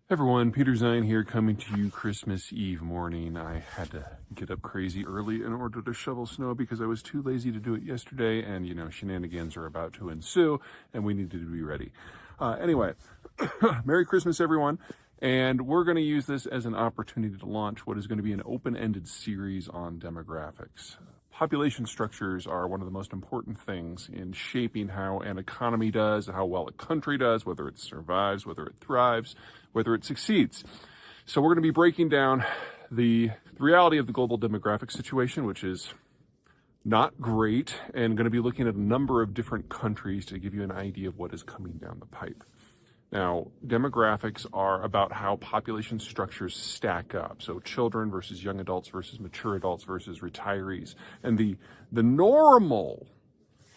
Everyone, Peter Zeihan here, coming to you Christmas Eve morning. I had to get up crazy early in order to shovel snow because I was too lazy to do it yesterday, and shenanigans are about to ensue and we needed to be ready. Anyway, Merry Christmas everyone, and we're going to use this as an opportunity to launch what is going to be an open-ended series on demographics. Population structures are one of the most important things in shaping how an economy does, how well a country does, whether it survives, whether it thrives, whether it succeeds. So we're going to be breaking down the reality of the global demographic situation, which is not great, and going to be looking at a number of different countries to give you an idea of what is coming down the pipe. Now, demographics are about how population structures stack up. So children versus young adults versus mature adults versus retirees. And the normal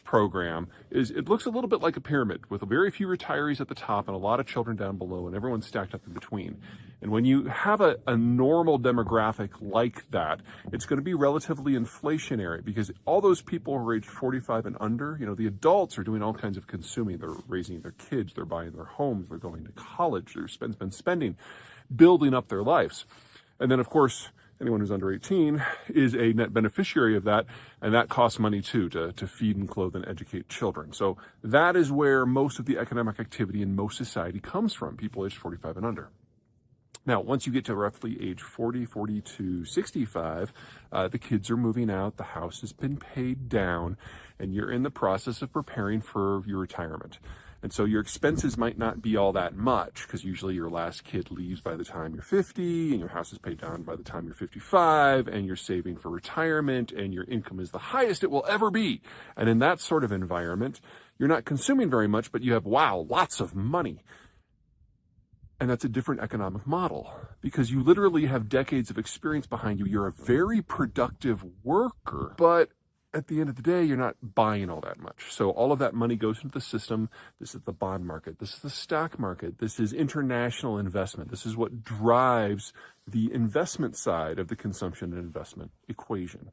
program is, it looks a little bit like a pyramid with very few retirees at the top and a lot of children down below and everyone stacked up in between. And when you have a normal demographic like that, it's going to be relatively inflationary because all those people who are aged 45 and under, the adults are doing all kinds of consuming. They're raising their kids, they're buying their homes, they're going to college, they're spending, building up their lives. And then, of course, anyone who's under 18 is a net beneficiary of that, and that costs money too, to feed and clothe and educate children. So that is where most of the economic activity in most society comes from, people aged 45 and under. Now, once you get to roughly age 40, 42, 65, the kids are moving out, the house has been paid down, and you're in the process of preparing for your retirement. And so your expenses might not be all that much because usually your last kid leaves by the time you're 50 and your house is paid down by the time you're 55 and you're saving for retirement and your income is the highest it will ever be. And in that sort of environment, you're not consuming very much, but you have, lots of money. And that's a different economic model because you literally have decades of experience behind you. You're a very productive worker, but at the end of the day, you're not buying all that much. So all of that money goes into the system. This is the bond market. This is the stock market. This is international investment. This is what drives the investment side of the consumption and investment equation.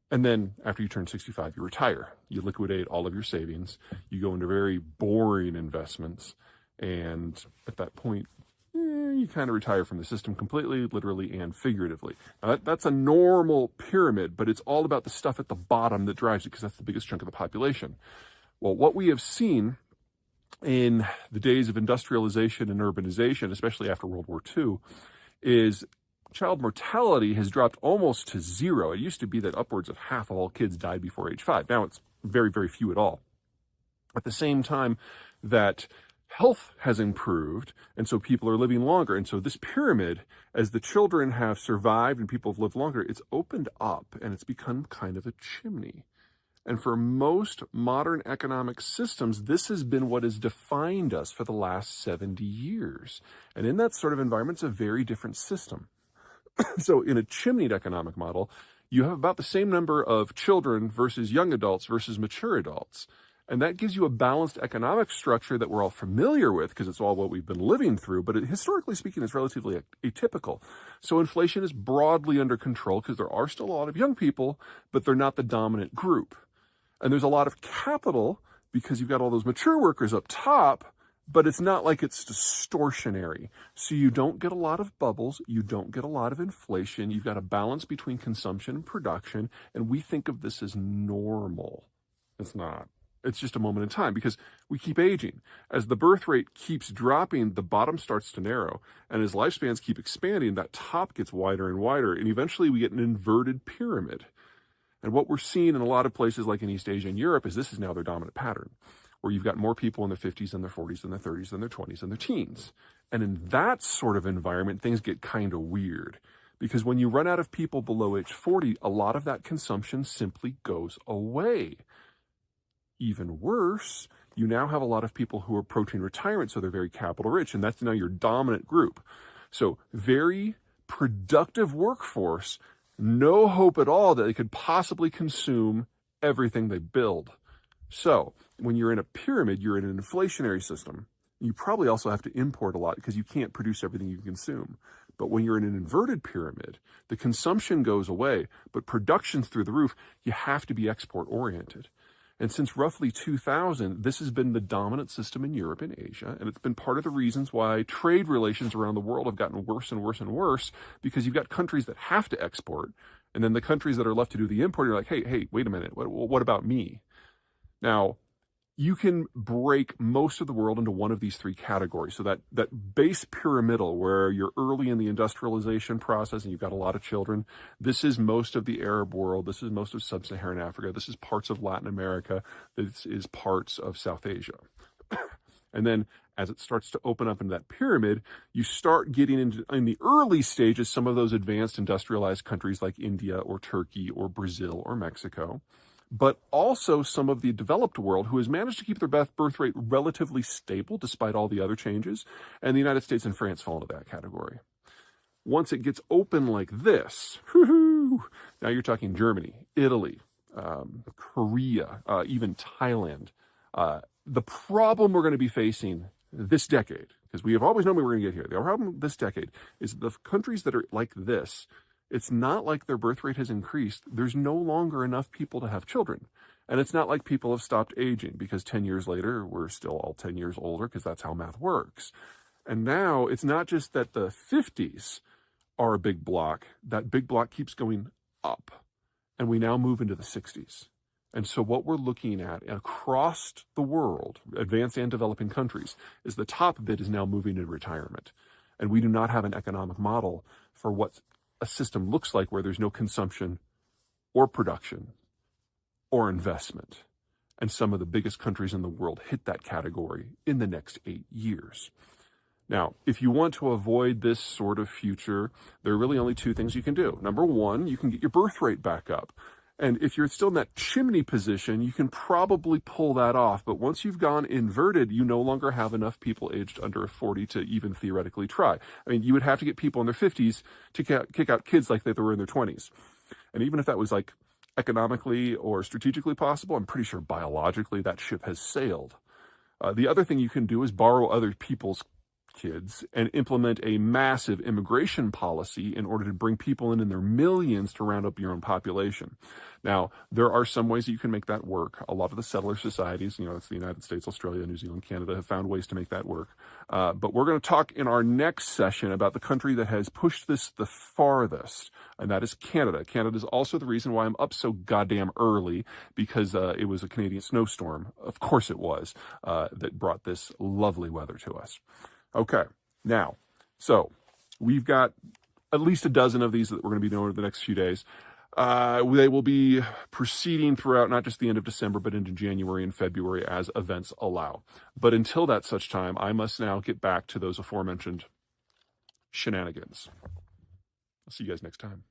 And then after you turn 65, you retire. You liquidate all of your savings. You go into very boring investments. And at that point, you kind of retire from the system completely, literally and figuratively. Now that's a normal pyramid, but it's all about the stuff at the bottom that drives it because that's the biggest chunk of the population. Well, what we have seen in the days of industrialization and urbanization, especially after World War II, is child mortality has dropped almost to zero. It used to be that upwards of half of all kids died before age 5. Now it's very, very few at all. At the same time that health has improved, and so people are living longer. And so this pyramid, as the children have survived and people have lived longer, it's opened up and it's become kind of a chimney. And for most modern economic systems, this has been what has defined us for the last 70 years. And in that sort of environment, it's a very different system. So in a chimneyed economic model, you have about the same number of children versus young adults versus mature adults. And that gives you a balanced economic structure that we're all familiar with because it's all what we've been living through, but historically speaking, it's relatively atypical. So inflation is broadly under control because there are still a lot of young people, but they're not the dominant group. And there's a lot of capital because you've got all those mature workers up top, but it's not like it's distortionary. So you don't get a lot of bubbles. You don't get a lot of inflation. You've got a balance between consumption and production. And we think of this as normal. It's not. It's just a moment in time because we keep aging. As the birth rate keeps dropping, the bottom starts to narrow. And as lifespans keep expanding, that top gets wider and wider. And eventually we get an inverted pyramid. And what we're seeing in a lot of places like in East Asia and Europe is this is now their dominant pattern, where you've got more people in their 50s and their 40s and their 30s and their 20s and their teens. And in that sort of environment, things get kind of weird. Because when you run out of people below age 40, a lot of that consumption simply goes away. Even worse, you now have a lot of people who are approaching retirement, so they're very capital rich, and that's now your dominant group. So very productive workforce, no hope at all that they could possibly consume everything they build. So when you're in a pyramid, you're in an inflationary system. You probably also have to import a lot because you can't produce everything you consume. But when you're in an inverted pyramid, the consumption goes away, but production's through the roof. You have to be export oriented. And since roughly 2000, this has been the dominant system in Europe and Asia. And it's been part of the reasons why trade relations around the world have gotten worse and worse and worse, because you've got countries that have to export. And then the countries that are left to do the import are like, hey, wait a minute. What about me? Now, you can break most of the world into one of these three categories. So that base pyramidal, where you're early in the industrialization process and you've got a lot of children, this is most of the Arab world. This is most of sub-Saharan Africa. This is parts of Latin America. This is parts of South Asia. And then as it starts to open up into that pyramid, you start getting into, in the early stages, some of those advanced industrialized countries like India or Turkey or Brazil or Mexico, but also some of the developed world who has managed to keep their birth rate relatively stable despite all the other changes, and the United States and France fall into that category. Once it gets open like this, now you're talking Germany, Italy, Korea, even Thailand. The problem we're going to be facing this decade, because we have always known we were going to get here, the problem this decade is the countries that are like this, it's not like their birth rate has increased. There's no longer enough people to have children. And it's not like people have stopped aging, because 10 years later, we're still all 10 years older, because that's how math works. And now it's not just that the 50s are a big block. That big block keeps going up. And we now move into the 60s. And so what we're looking at across the world, advanced and developing countries, is the top bit is now moving into retirement. And we do not have an economic model for what a system looks like where there's no consumption or production or investment. And some of the biggest countries in the world hit that category in the next 8 years. Now, if you want to avoid this sort of future, there are really only two things you can do. Number one, you can get your birth rate back up. And if you're still in that chimney position, you can probably pull that off. But once you've gone inverted, you no longer have enough people aged under 40 to even theoretically try. I mean, you would have to get people in their 50s to kick out kids like they were in their 20s. And even if that was like economically or strategically possible, I'm pretty sure biologically that ship has sailed. The other thing you can do is borrow other people's kids and implement a massive immigration policy in order to bring people in their millions to round up your own population. Now, there are some ways that you can make that work. A lot of the settler societies, it's the United States, Australia, New Zealand, Canada, have found ways to make that work. But we're going to talk in our next session about the country that has pushed this the farthest, and that is Canada. Canada is also the reason why I'm up so goddamn early, because it was a Canadian snowstorm, of course it was, that brought this lovely weather to us. Okay, now, so we've got at least a dozen of these that we're going to be doing over the next few days. They will be proceeding throughout not just the end of December, but into January and February as events allow. But until that such time, I must now get back to those aforementioned shenanigans. I'll see you guys next time.